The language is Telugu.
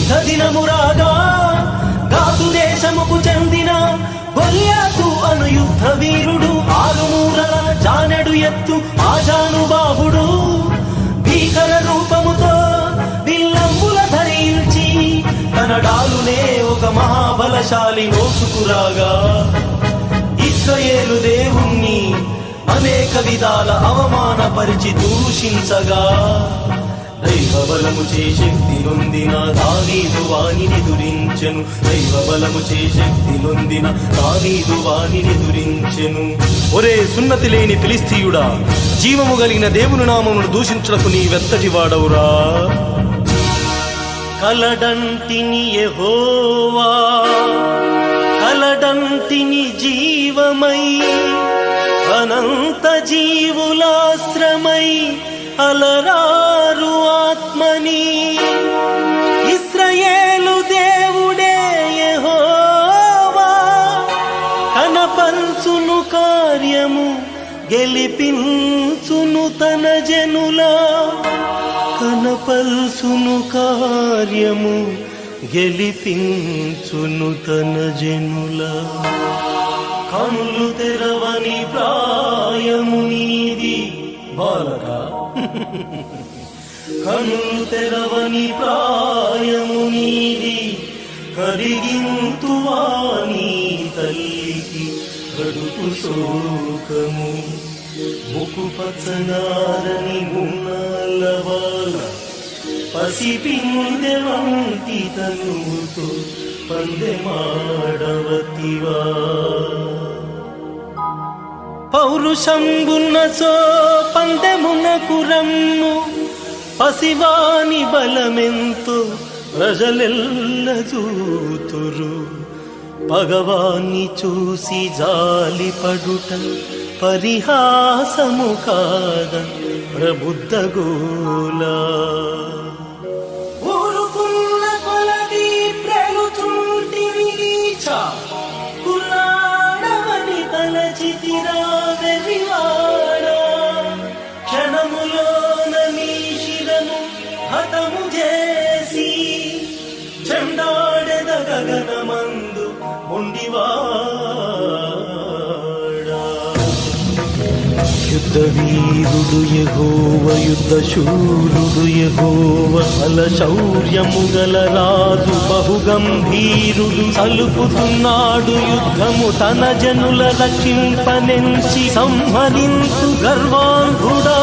యుద్ధ దినము రాగా గాతు దేశముకు చెందిన గొల్యాతు అను యుద్ధ వీరుడు, ఆరుమూరల జానెడు ఎత్తు ఆజానుబాహుడు, భీకర రూపముతో విల్లంబుల ధరించి తన డాలునే ఒక మహాబలశాలి మోసుకురాగా ఇశ్రాయేలు దేవుణ్ణి అనేక విధాల అవమానపరిచి దూషించగా దైవ బలము చే శక్తి నొందిన దావీదు వానిని దురించెను. దైవ బలము చే శక్తి నొందిన దావీదు వానిని దురించెను. ఒరే సున్నతి లేని ఫిలిస్తీయుడా, జీవము కలిగిన దేవుని నామమును దూషించుటకు నీ వెత్తటి వాడవురా. కలడంటిని యెహోవా, కలడంటిని జీవమై, అనంత జీవులాశ్రమై అలరారు ఆత్మని. ఇశ్రాయేలు దేవుడే యెహోవా, కనపర్చును కార్యము గెలిపించును తన జనులా, కనపర్చును కార్యము గెలిపించును తన జనులా. కనులు తెరవని ప్రాయము నీది బాలక, కనులు తెరవని ప్రాయము నీది, కరిగింతువా నీ తల్లికి కడుపు శోకము. ముకు పచ్చనారని మున్నలవాల పసిపిందె వంటి తనువుతో పందెమాడవతివా. పౌరుషంబున్నచో పందెమునకు రమ్ము, పసివాని బలమెంతో ప్రజలెల్ల చూతురు. పగవాన్ని చూసి జాలిపడుట పరిహాసము కాద ప్రబుద్ధ గోలా. ఊరుకున్న కొలది ప్రేలుచుంటివి నీచా, కులాడవని తలచితిరా వెర్రివాడా. క్షణములోన నీ శిరము హతము చేసి చెండాడెద గగనమందు మొండివాడా. యుద్ధ వీరుడు యెహోవ, యుద్ధ శూరుడు యెహోవ, బల శౌర్యము గల రాజు బహుగంభీరుడు. సలుపుతున్నాడు యుద్ధము తన జనుల రక్షింపనెంచి, సంహరించు గర్వాంధుడా